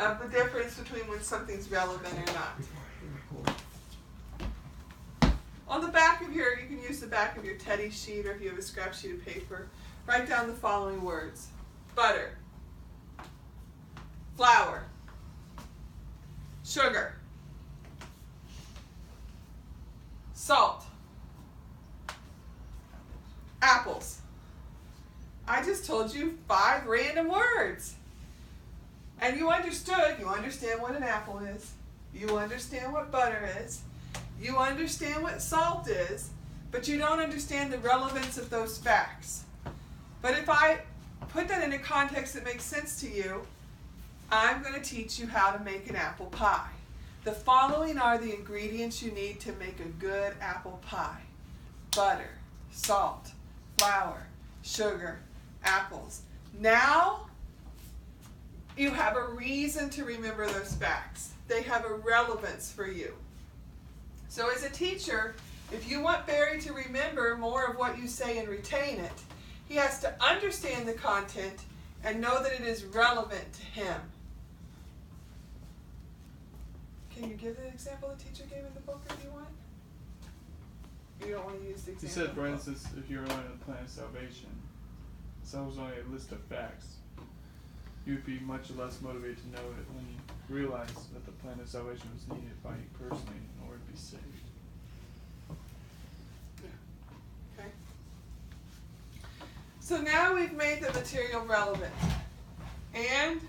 of the difference between when something's relevant or not. On the back of your, you can use the back of your teddy sheet, or if you have a scrap sheet of paper, write down the following words: butter, flour, sugar, salt, apples. I just told you 5 random words. And you understand what an apple is. You understand what butter is. You understand what salt is, but you don't understand the relevance of those facts. But if I put that in a context that makes sense to you, I'm going to teach you how to make an apple pie. The following are the ingredients you need to make a good apple pie: butter, salt, flour, sugar, apples. Now you have a reason to remember those facts. They have a relevance for you. So as a teacher, if you want Barry to remember more of what you say and retain it, he has to understand the content and know that it is relevant to him. Can you give the example the teacher gave in the book if you want? You don't want to use the example. He said, for instance, if you're learning the plan of salvation, so it was only a list of facts, you'd be much less motivated to know it when you realize that the plan of salvation was needed by you personally in order to be saved. Okay. So now we've made the material relevant. And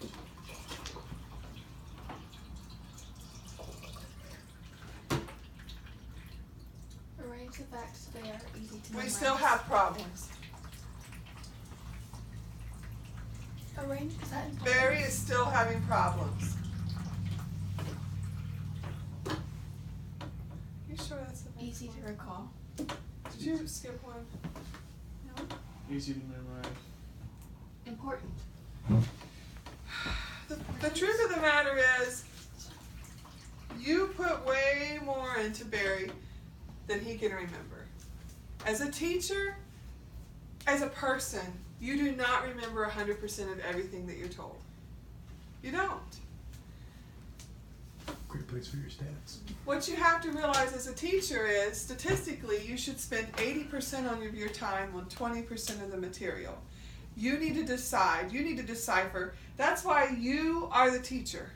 arrange the facts so they are easy to memorize. we still have problems. Arrange, is that important? Barry is still having problems. You sure that's the next Easy one? to recall. Did you skip one? No. Easy to memorize. Important. The truth of the matter is, you put way more into Barry than he can remember. As a teacher, as a person, you do not remember 100% of everything that you're told. You don't. Great place for your stats. What you have to realize as a teacher is, statistically, you should spend 80% of your time on 20% of the material. You need to decide, you need to decipher. That's why you are the teacher.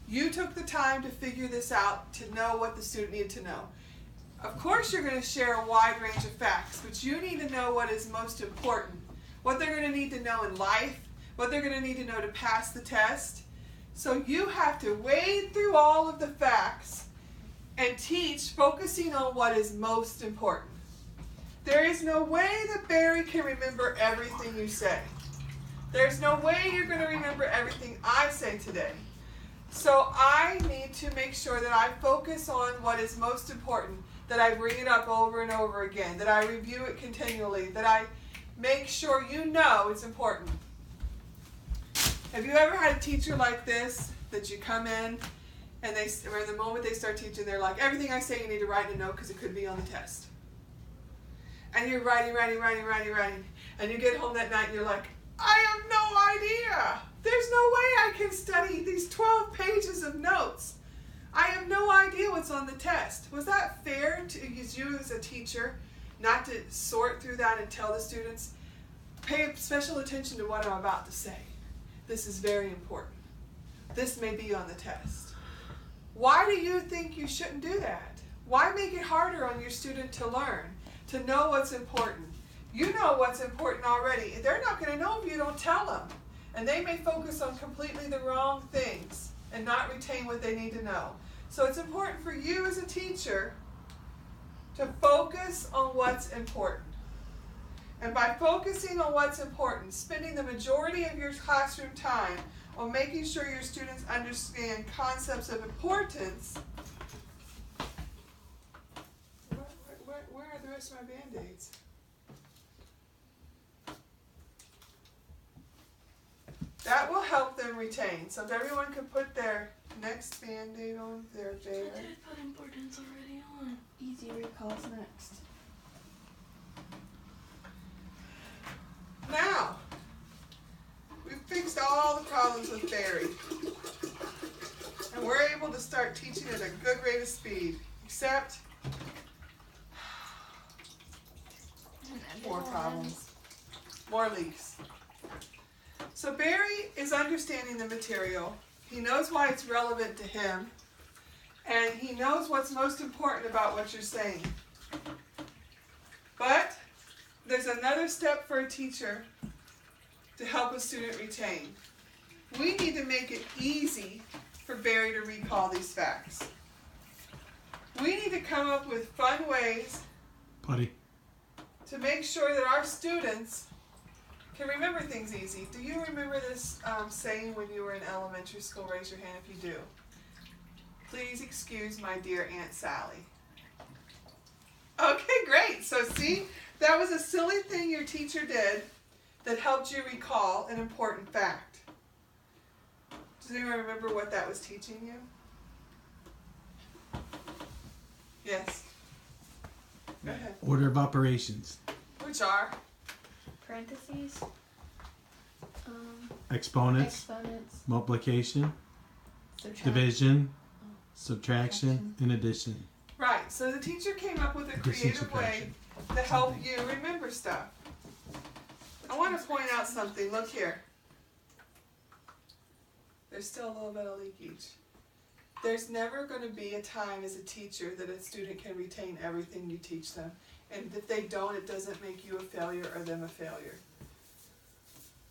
You took the time to figure this out, to know what the student needed to know. Of course you're going to share a wide range of facts, but you need to know what is most important. What they're going to need to know in life, what they're going to need to know to pass the test. So you have to wade through all of the facts and teach focusing on what is most important. There is no way that Barry can remember everything you say. There's no way you're going to remember everything I say today. So I need to make sure that I focus on what is most important, that I bring it up over and over again, that I review it continually, that I make sure you know it's important. Have you ever had a teacher like this, that you come in and or the moment they start teaching, they're like, everything I say you need to write in a note because it could be on the test. And you're writing, and you get home that night and you're like, I have no idea. There's no way I can study these 12 pages of notes. I have no idea what's on the test. Was that fair to you as a teacher not to sort through that and tell the students, pay special attention to what I'm about to say. This is very important. This may be on the test. Why do you think you shouldn't do that? Why make it harder on your student to learn, to know what's important? You know what's important already. They're not going to know if you don't tell them. And they may focus on completely the wrong things and not retain what they need to know. So it's important for you as a teacher to focus on what's important. And by focusing on what's important, spending the majority of your classroom time on making sure your students understand concepts of importance. Where are the rest of my Band-Aids? That will help them retain. So if everyone could put their next Band-Aid on there, I did put importance already on. Easy recalls next. Now, we've fixed all the problems with Barry. able to start teaching at a good rate of speed. Except more problems, more leaks. So Barry is understanding the material. He knows why it's relevant to him, and he knows what's most important about what you're saying. But there's another step for a teacher to help a student retain. We need to make it easy for Barry to recall these facts. We need to come up with fun ways to make sure that our students can remember things easy. Do you remember this saying when you were in elementary school? Raise your hand if you do. Please excuse my dear Aunt Sally. Okay, great. So see, that was a silly thing your teacher did that helped you recall an important fact. Does anyone remember what that was teaching you? Yes. Go ahead. Order of operations. Which are? Parentheses. Exponents. Exponents. Multiplication. Subtract. Division. Subtraction. And addition. Right. So the teacher came up with a Addition, creative way subtraction. to help you remember stuff. I want to point out something. Look here. There's still a little bit of leakage. There's never going to be a time as a teacher that a student can retain everything you teach them. And if they don't, it doesn't make you a failure or them a failure.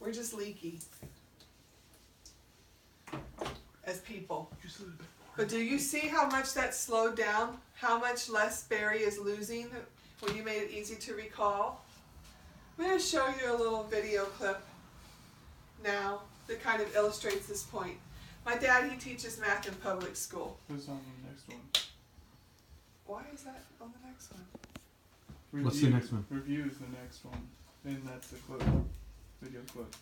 We're just leaky as people. Just a little bit more. But do you see how much that slowed down? How much less Barry is losing when you made it easy to recall? I'm going to show you a little video clip now that kind of illustrates this point. My dad, he teaches math in public school. Who's on the next one? Why is that on the next one? What's the next one? Review is the next one. And that's the clip. Video clip.